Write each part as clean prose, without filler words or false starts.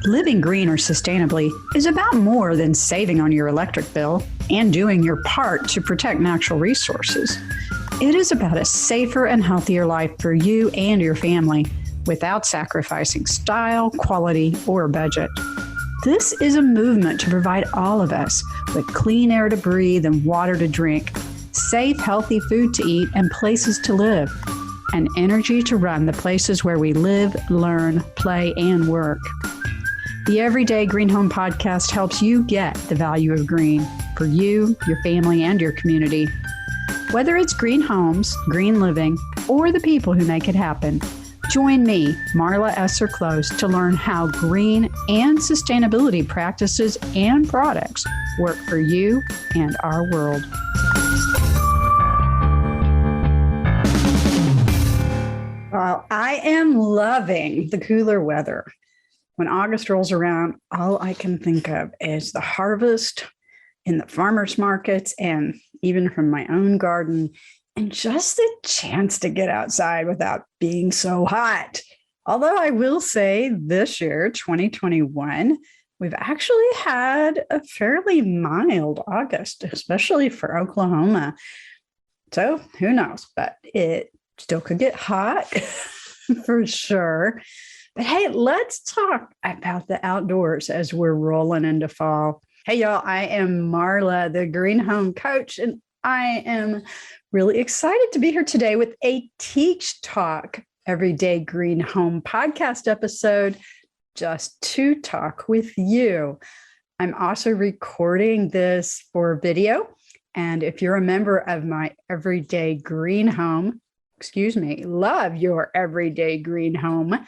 Living green or sustainably is about more than saving on your electric bill and doing your part to protect natural resources. It is about a safer and healthier life for you and your family without sacrificing style, quality, or budget. This is a movement to provide all of us with clean air to breathe and water to drink, safe, healthy food to eat and places to live, and energy to run the places where we live, learn, play, and work. The Everyday Green Home Podcast helps you get the value of green for you, your family, and your community. Whether it's green homes, green living, or the people who make it happen, join me, Marla Esser-Close, to learn how green and sustainability practices and products work for you and our world. Well, I am loving the cooler weather. When August rolls around, all I can think of is the harvest in the farmers markets and even from my own garden, and just the chance to get outside without being so hot. Although I will say this year, 2021, we've actually had a fairly mild August, especially for Oklahoma. So who knows, but it still could get hot for sure. But hey, let's talk about the outdoors as we're rolling into fall. Hey, y'all, I am Marla, the Green Home Coach, and I am really excited to be here today with a Teach Talk Everyday Green Home podcast episode, just to talk with you. I'm also recording this for video. And if you're a member of my Everyday Green Home, love your Everyday Green Home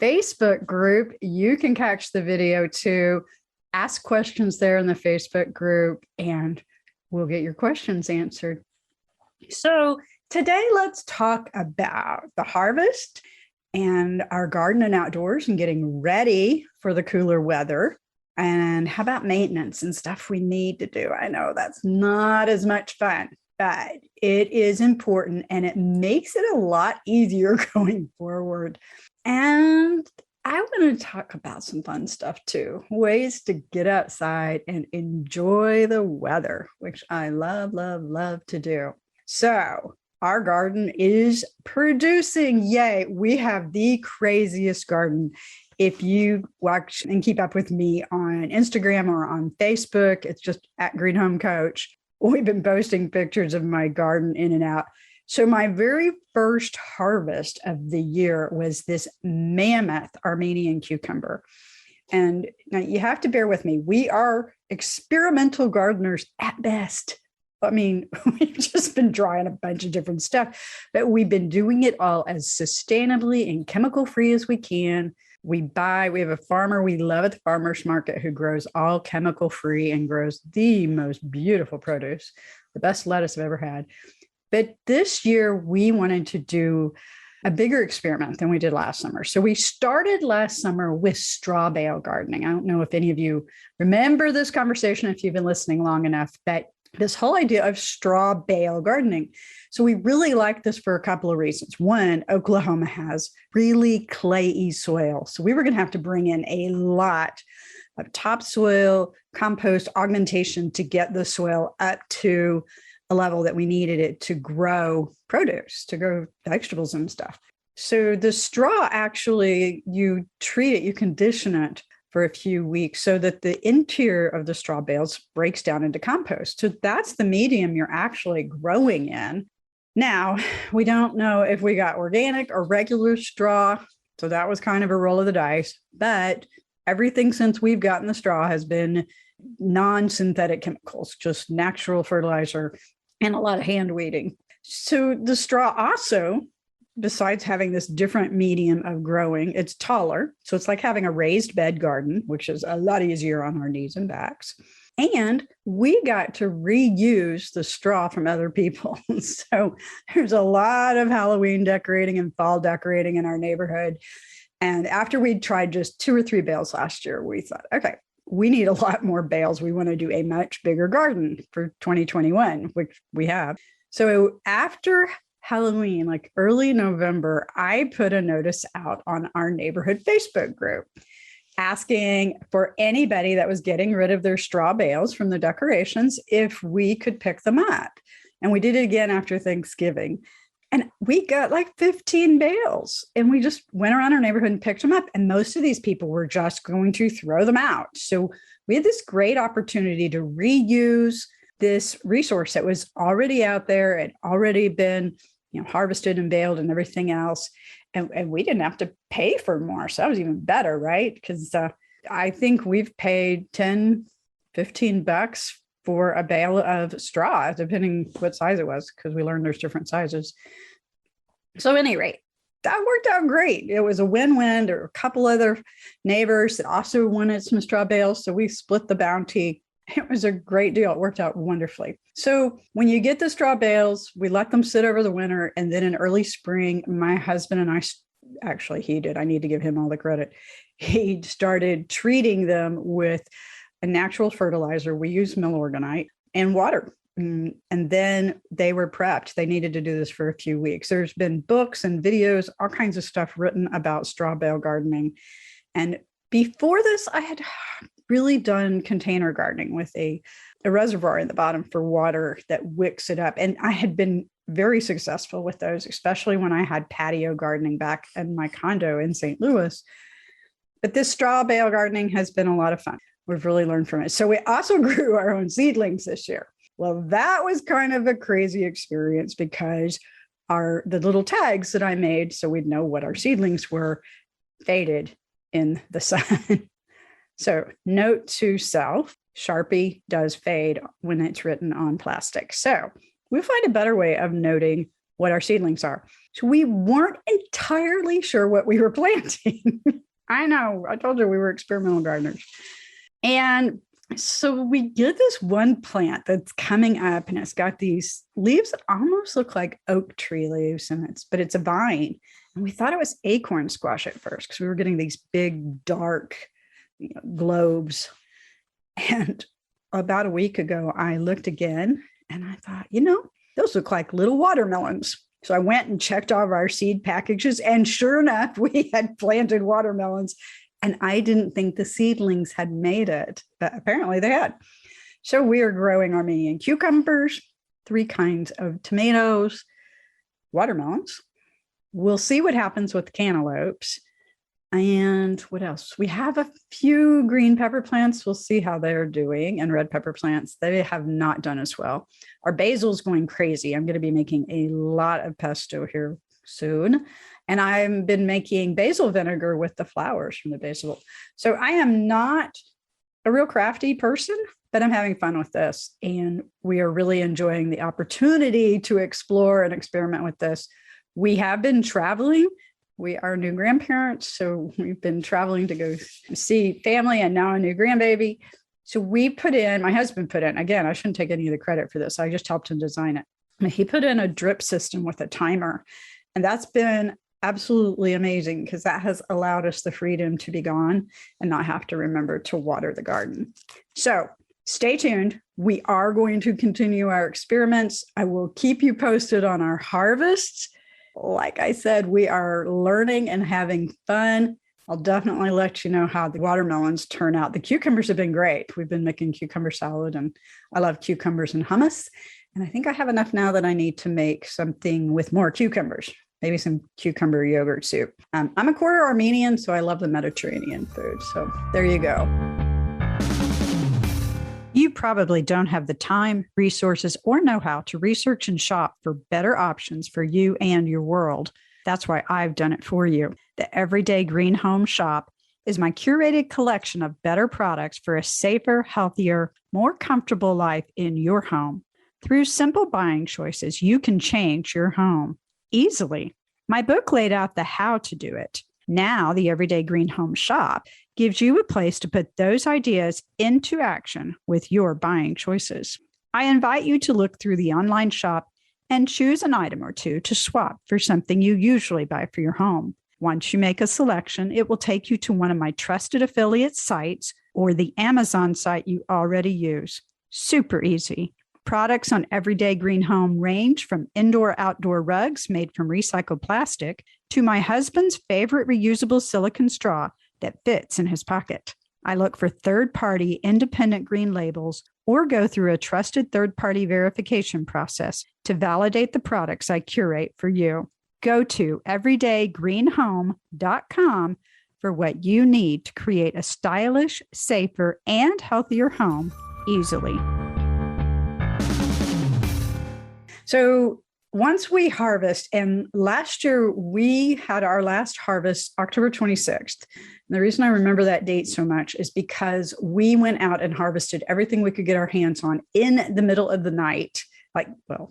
Facebook group, you can catch the video too. Ask questions there in the Facebook group and we'll get your questions answered. So today, let's talk about the harvest and our garden and outdoors and getting ready for the cooler weather. And how about maintenance and stuff we need to do? I know that's not as much fun, but it is important and it makes it a lot easier going forward. And I want to talk about some fun stuff too, ways to get outside and enjoy the weather, which I love, love, love to do. So our garden is producing. Yay. We have the craziest garden. If you watch and keep up with me on Instagram or on Facebook, it's just at Green Home Coach. We've been posting pictures of my garden in and out. So my very first harvest of the year was this Mammoth Armenian cucumber. And now you have to bear with me. We are experimental gardeners at best. I mean, we've just been trying a bunch of different stuff, but we've been doing it all as sustainably and chemical-free as we can. We have a farmer we love at the farmer's market who grows all chemical-free and grows the most beautiful produce, the best lettuce I've ever had. But this year, we wanted to do a bigger experiment than we did last summer. So we started last summer with straw bale gardening. I don't know if any of you remember this conversation if you've been listening long enough, but this whole idea of straw bale gardening. So we really like this for a couple of reasons. One, Oklahoma has really clayey soil. So we were going to have to bring in a lot of topsoil, compost augmentation to get the soil up to a level that we needed it to grow produce, to grow vegetables and stuff. So the straw, actually, you treat it, you condition it for a few weeks so that the interior of the straw bales breaks down into compost. So that's the medium you're actually growing in. Now, we don't know if we got organic or regular straw. So that was kind of a roll of the dice. But everything since we've gotten the straw has been non-synthetic chemicals, just natural fertilizer and a lot of hand weeding. So the straw also, besides having this different medium of growing, it's taller. So it's like having a raised bed garden, which is a lot easier on our knees and backs. And we got to reuse the straw from other people. So there's a lot of Halloween decorating and fall decorating in our neighborhood. And after we'd tried just 2 or 3 bales last year, we thought, okay, we need a lot more bales. We want to do a much bigger garden for 2021, which we have. So after Halloween, like early November, I put a notice out on our neighborhood Facebook group asking for anybody that was getting rid of their straw bales from the decorations if we could pick them up. And we did it again after Thanksgiving. And we got like 15 bales, and we just went around our neighborhood and picked them up. And most of these people were just going to throw them out. So we had this great opportunity to reuse this resource that was already out there and already been, harvested and baled and everything else. And we didn't have to pay for more. So that was even better, right? Because I think we've paid $10-15 for a bale of straw, depending what size it was, because we learned there's different sizes. So at any rate, that worked out great. It was a win-win. There were a couple other neighbors that also wanted some straw bales, so we split the bounty. It was a great deal. It worked out wonderfully. So when you get the straw bales, we let them sit over the winter, and then in early spring, my husband and I, actually he did, I need to give him all the credit, he started treating them with a natural fertilizer. We use millorganite and water. And then they were prepped. They needed to do this for a few weeks. There's been books and videos, all kinds of stuff written about straw bale gardening. And before this, I had really done container gardening with a reservoir in the bottom for water that wicks it up. And I had been very successful with those, especially when I had patio gardening back in my condo in St. Louis. But this straw bale gardening has been a lot of fun. We've really learned from it. So we also grew our own seedlings this year. Well, that was kind of a crazy experience because the little tags that I made, so we'd know what our seedlings were, faded in the sun. So note to self, Sharpie does fade when it's written on plastic. So we'll find a better way of noting what our seedlings are. So we weren't entirely sure what we were planting. I know, I told you we were experimental gardeners. And so we get this one plant that's coming up, and it's got these leaves that almost look like oak tree leaves, but it's a vine. And we thought it was acorn squash at first because we were getting these big, dark globes. And about a week ago, I looked again and I thought, those look like little watermelons. So I went and checked all of our seed packages, and sure enough, we had planted watermelons. And I didn't think the seedlings had made it, but apparently they had. So we are growing Armenian cucumbers, 3 kinds of tomatoes, watermelons. We'll see what happens with cantaloupes. And what else? We have a few green pepper plants. We'll see how they're doing. And red pepper plants, they have not done as well. Our basil's going crazy. I'm going to be making a lot of pesto here soon. And I've been making basil vinegar with the flowers from the basil. So I am not a real crafty person, but I'm having fun with this. And we are really enjoying the opportunity to explore and experiment with this. We have been traveling. We are new grandparents. So we've been traveling to go see family and now a new grandbaby. So my husband put in, again, I shouldn't take any of the credit for this. I just helped him design it. He put in a drip system with a timer. And that's been absolutely amazing because that has allowed us the freedom to be gone and not have to remember to water the garden. So stay tuned. We are going to continue our experiments. I will keep you posted on our harvests. Like I said, we are learning and having fun. I'll definitely let you know how the watermelons turn out. The cucumbers have been great. We've been making cucumber salad, and I love cucumbers and hummus. And I think I have enough now that I need to make something with more cucumbers, maybe some cucumber yogurt soup. I'm a quarter Armenian, so I love the Mediterranean food. So there you go. You probably don't have the time, resources, or know-how to research and shop for better options for you and your world. That's why I've done it for you. The Everyday Green Home Shop is my curated collection of better products for a safer, healthier, more comfortable life in your home. Through simple buying choices, you can change your home easily. My book laid out the how to do it. Now, the Everyday Green Home Shop gives you a place to put those ideas into action with your buying choices. I invite you to look through the online shop and choose an item or two to swap for something you usually buy for your home. Once you make a selection, it will take you to one of my trusted affiliate sites or the Amazon site you already use. Super easy. Products on Everyday Green Home range from indoor-outdoor rugs made from recycled plastic to my husband's favorite reusable silicone straw that fits in his pocket. I look for third-party independent green labels or go through a trusted third-party verification process to validate the products I curate for you. Go to everydaygreenhome.com for what you need to create a stylish, safer, and healthier home easily. So once we harvest, and last year we had our last harvest October 26th. And the reason I remember that date so much is because we went out and harvested everything we could get our hands on in the middle of the night,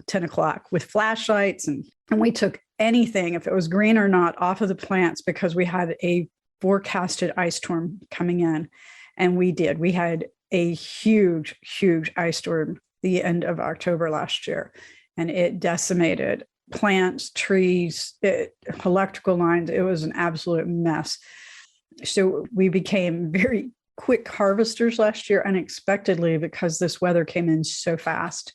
10 o'clock with flashlights. And we took anything, if it was green or not, off of the plants because we had a forecasted ice storm coming in. And we did. We had a huge, huge ice storm the end of October last year. And it decimated plants, trees, electrical lines. It was an absolute mess. So we became very quick harvesters last year unexpectedly because this weather came in so fast.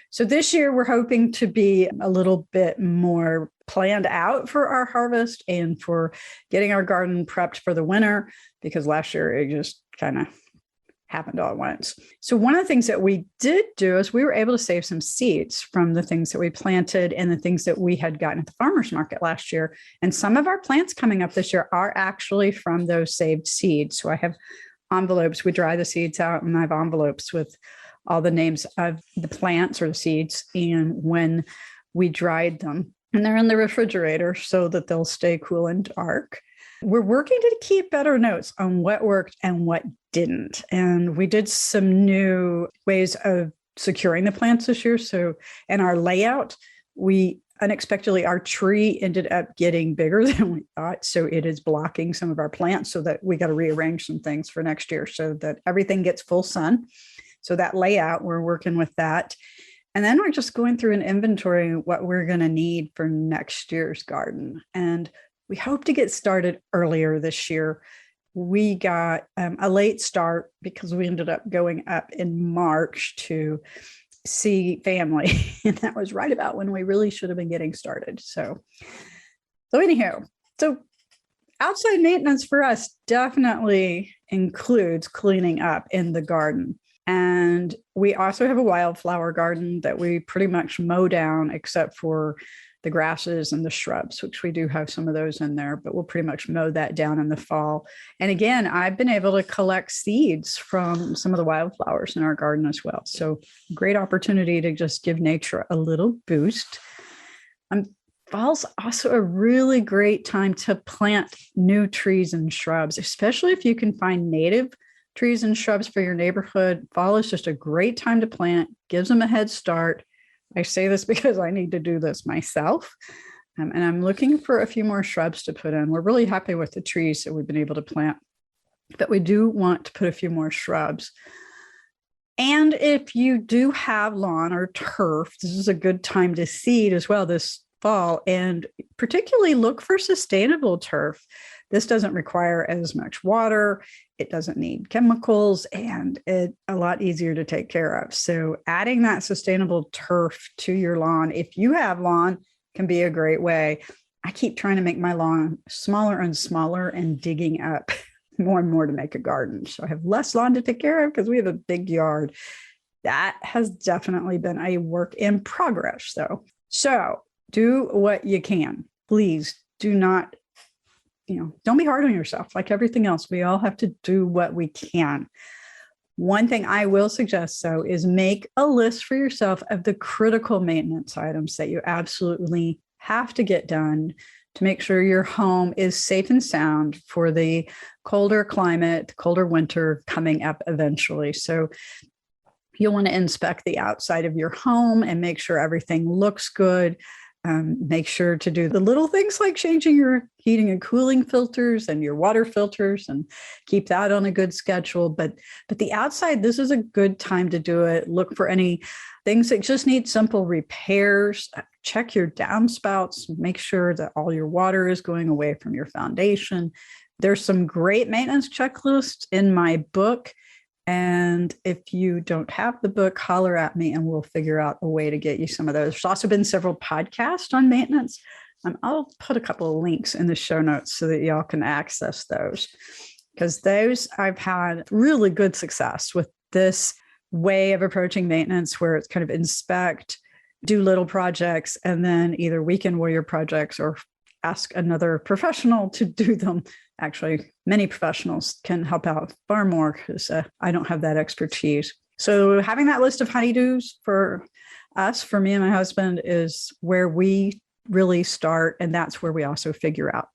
So this year we're hoping to be a little bit more planned out for our harvest and for getting our garden prepped for the winter, because last year it just kind of happened all at once. So one of the things that we did do is we were able to save some seeds from the things that we planted and the things that we had gotten at the farmer's market last year. And some of our plants coming up this year are actually from those saved seeds. So I have envelopes. We dry the seeds out and I have envelopes with all the names of the plants or the seeds and when we dried them. And they're in the refrigerator so that they'll stay cool and dark. We're working to keep better notes on what worked and what didn't. And we did some new ways of securing the plants this year. So in our layout, we unexpectedly, our tree ended up getting bigger than we thought. So it is blocking some of our plants so that we got to rearrange some things for next year so that everything gets full sun. So that layout, we're working with that. And then we're just going through an inventory of what we're going to need for next year's garden. And we hope to get started earlier this year. We got a late start because we ended up going up in March to see family. And that was right about when we really should have been getting started. So anyhow, so outside maintenance for us definitely includes cleaning up in the garden. And we also have a wildflower garden that we pretty much mow down except for the grasses and the shrubs, which we do have some of those in there, but we'll pretty much mow that down in the fall. And again, I've been able to collect seeds from some of the wildflowers in our garden as well. So great opportunity to just give nature a little boost. Fall's also a really great time to plant new trees and shrubs, especially if you can find native trees and shrubs for your neighborhood. Fall is just a great time to plant, gives them a head start. I say this because I need to do this myself. And I'm looking for a few more shrubs to put in. We're really happy with the trees that we've been able to plant, but we do want to put a few more shrubs. And if you do have lawn or turf, this is a good time to seed as well this fall, and particularly look for sustainable turf. This doesn't require as much water. It doesn't need chemicals, and it's a lot easier to take care of. So adding that sustainable turf to your lawn, if you have lawn, can be a great way. I keep trying to make my lawn smaller and smaller and digging up more and more to make a garden. So I have less lawn to take care of because we have a big yard. That has definitely been a work in progress, though. So do what you can. Please do not, don't be hard on yourself. Like everything else, we all have to do what we can. One thing I will suggest, though, is make a list for yourself of the critical maintenance items that you absolutely have to get done to make sure your home is safe and sound for the colder climate, the colder winter coming up eventually. So you'll want to inspect the outside of your home and make sure everything looks good. Make sure to do the little things like changing your heating and cooling filters and your water filters and keep that on a good schedule. But the outside, this is a good time to do it. Look for any things that just need simple repairs. Check your downspouts. Make sure that all your water is going away from your foundation. There's some great maintenance checklists in my book. And if you don't have the book, holler at me and we'll figure out a way to get you some of those. There's also been several podcasts on maintenance. I'll put a couple of links in the show notes so that y'all can access those. because those I've had really good success with this way of approaching maintenance where it's kind of inspect, do little projects, and then either weekend warrior projects or ask another professional to do them. Actually, many professionals can help out far more because I don't have that expertise. So having that list of honeydews for us, for me and my husband, is where we really start. And that's where we also figure out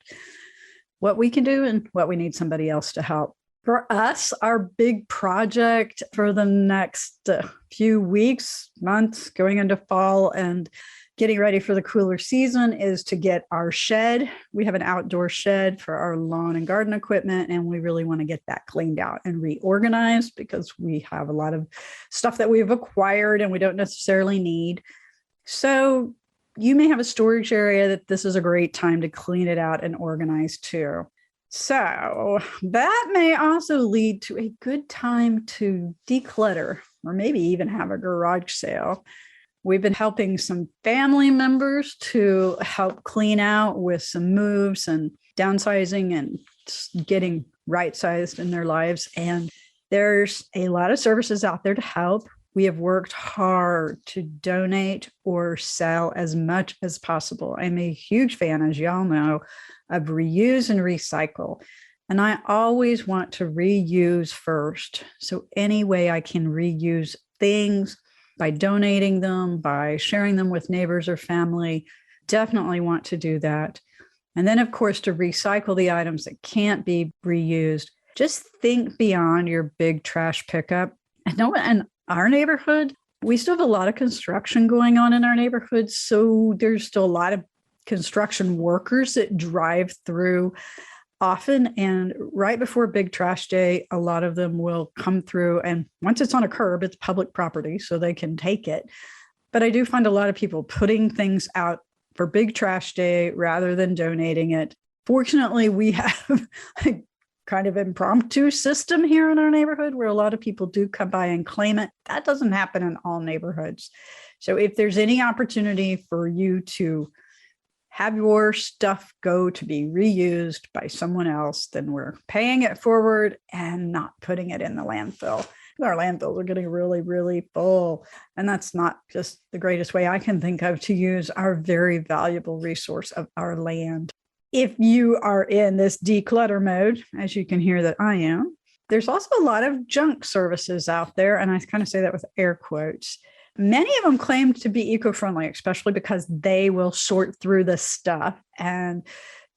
what we can do and what we need somebody else to help. For us, our big project for the next few weeks, months, going into fall and getting ready for the cooler season is to get our shed. We have an outdoor shed for our lawn and garden equipment, and we really want to get that cleaned out and reorganized because we have a lot of stuff that we've acquired and we don't necessarily need. So you may have a storage area that this is a great time to clean it out and organize too. So that may also lead to a good time to declutter or maybe even have a garage sale. We've been helping some family members to help clean out with some moves and downsizing and getting right-sized in their lives. And there's a lot of services out there to help. We have worked hard to donate or sell as much as possible. I'm a huge fan, as y'all know, of reuse and recycle. And I always want to reuse first. So any way I can reuse things, by donating them, by sharing them with neighbors or family, definitely want to do that. And then, of course, to recycle the items that can't be reused, just think beyond your big trash pickup. I know in our neighborhood, we still have a lot of construction going on in our neighborhood. So there's still a lot of construction workers that drive through often. And right before Big Trash Day, a lot of them will come through. And once it's on a curb, it's public property, so they can take it. But I do find a lot of people putting things out for Big Trash Day rather than donating it. Fortunately, we have a kind of impromptu system here in our neighborhood where a lot of people do come by and claim it. That doesn't happen in all neighborhoods. So if there's any opportunity for you to have your stuff go to be reused by someone else, then we're paying it forward and not putting it in the landfill. Our landfills are getting really, really full. And that's not just the greatest way I can think of to use our very valuable resource of our land. If you are in this declutter mode, as you can hear that I am, there's also a lot of junk services out there. And I kind of say that with air quotes. Many of them claim to be eco-friendly, especially because they will sort through the stuff and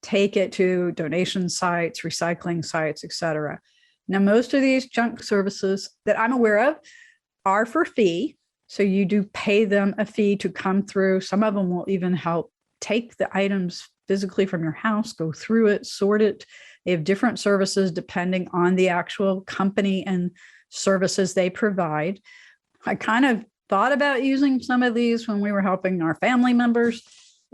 take it to donation sites, recycling sites, etc. Now, most of these junk services that I'm aware of are for fee. So you do pay them a fee to come through. Some of them will even help take the items physically from your house, go through it, sort it. They have different services depending on the actual company and services they provide. I kind of thought about using some of these when we were helping our family members.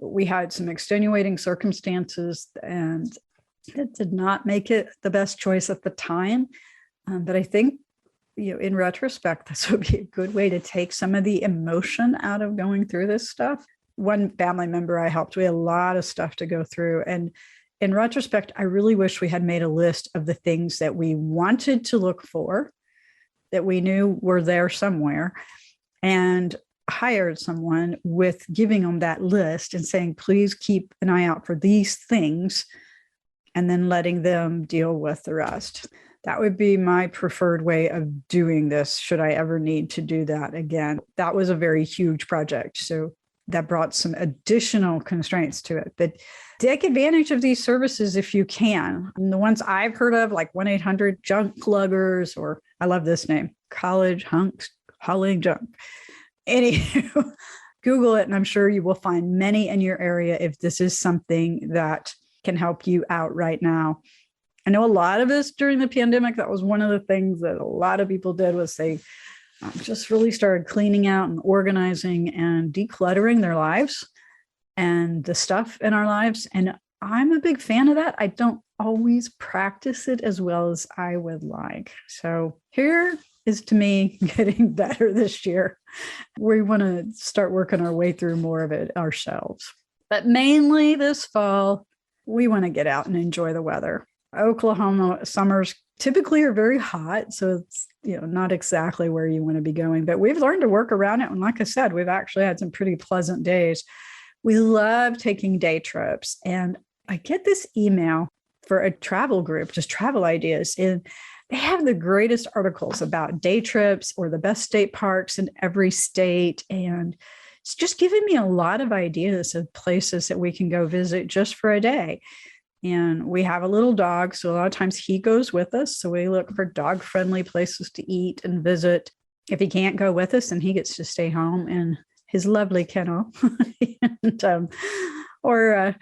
We had some extenuating circumstances and it did not make it the best choice at the time. But I think, in retrospect, this would be a good way to take some of the emotion out of going through this stuff. One family member I helped, we had a lot of stuff to go through. And in retrospect, I really wish we had made a list of the things that we wanted to look for, that we knew were there somewhere, and hired someone with giving them that list and saying, please keep an eye out for these things, and then letting them deal with the rest. That would be my preferred way of doing this, should I ever need to do that again. That was a very huge project, so that brought some additional constraints to it. But take advantage of these services if you can. And the ones I've heard of, like 1-800-JUNK luggers, or I love this name, College Hunks Hauling Junk. Anywho, Google it, and I'm sure you will find many in your area if this is something that can help you out right now. I know a lot of us during the pandemic, that was one of the things that a lot of people did, was they just really started cleaning out and organizing and decluttering their lives and the stuff in our lives. And I'm a big fan of that. I don't always practice it as well as I would like. So here is, to me, getting better this year. We want to start working our way through more of it ourselves. But mainly this fall, we want to get out and enjoy the weather. Oklahoma, summer's typically are very hot. So it's, not exactly where you want to be going, but we've learned to work around it. And like I said, we've actually had some pretty pleasant days. We love taking day trips. And I get this email for a travel group, just travel ideas. And they have the greatest articles about day trips or the best state parks in every state. And it's just given me a lot of ideas of places that we can go visit just for a day. And we have a little dog, so a lot of times he goes with us. So we look for dog-friendly places to eat and visit. If he can't go with us, then he gets to stay home in his lovely kennel or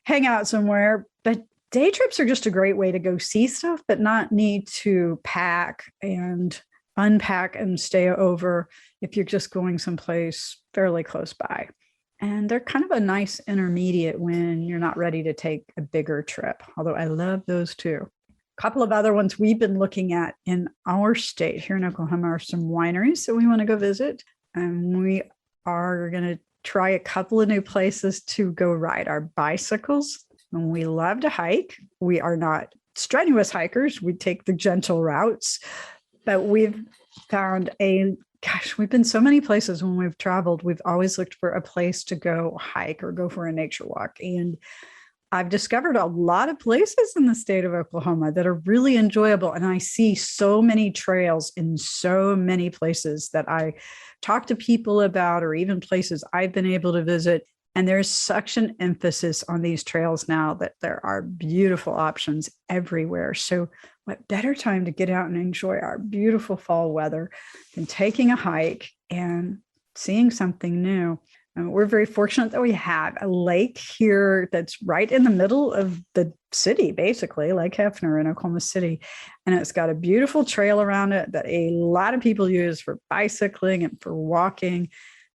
hang out somewhere. But day trips are just a great way to go see stuff, but not need to pack and unpack and stay over if you're just going someplace fairly close by. And they're kind of a nice intermediate when you're not ready to take a bigger trip, although I love those too. A couple of other ones we've been looking at in our state here in Oklahoma are some wineries that we want to go visit. And we are going to try a couple of new places to go ride our bicycles. And we love to hike. We are not strenuous hikers. We take the gentle routes, but we've found we've been so many places when we've traveled. We've always looked for a place to go hike or go for a nature walk. And I've discovered a lot of places in the state of Oklahoma that are really enjoyable. And I see so many trails in so many places that I talk to people about, or even places I've been able to visit. And there's such an emphasis on these trails now that there are beautiful options everywhere. So what better time to get out and enjoy our beautiful fall weather than taking a hike and seeing something new? And we're very fortunate that we have a lake here that's right in the middle of the city, basically, Lake Hefner in Oklahoma City. And it's got a beautiful trail around it that a lot of people use for bicycling and for walking.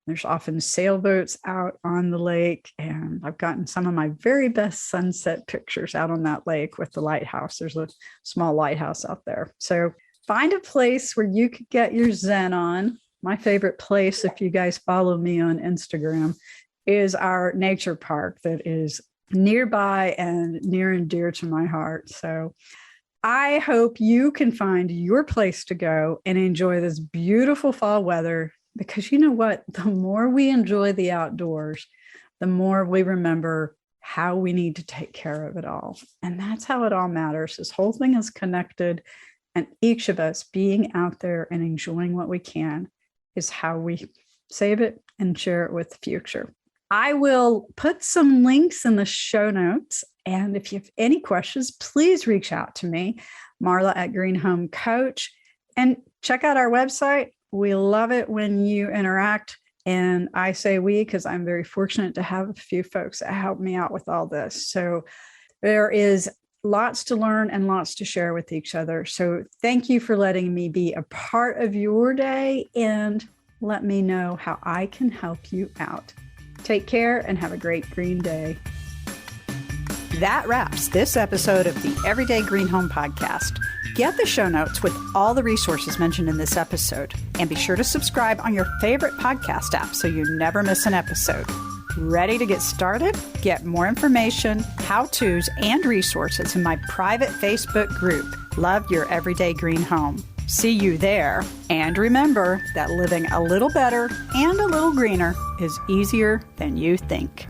There's often sailboats out on the lake, and I've gotten some of my very best sunset pictures out on that lake with the lighthouse. There's a small lighthouse out there. So find a place where you could get your Zen on. My favorite place, if you guys follow me on Instagram, is our nature park that is nearby and near and dear to my heart. So I hope you can find your place to go and enjoy this beautiful fall weather. Because you know what? The more we enjoy the outdoors, the more we remember how we need to take care of it all. And that's how it all matters. This whole thing is connected. And each of us being out there and enjoying what we can is how we save it and share it with the future. I will put some links in the show notes. And if you have any questions, please reach out to me, Marla at Green Home Coach, and check out our website. We love it when you interact. And I say we because I'm very fortunate to have a few folks that help me out with all this. So there is lots to learn and lots to share with each other. So thank you for letting me be a part of your day, and let me know how I can help you out. Take care and have a great green day. That wraps this episode of the Everyday Green Home Podcast. Get the show notes with all the resources mentioned in this episode, and be sure to subscribe on your favorite podcast app so you never miss an episode. Ready to get started? Get more information, how-tos, and resources in my private Facebook group, Love Your Everyday Green Home. See you there. And remember that living a little better and a little greener is easier than you think.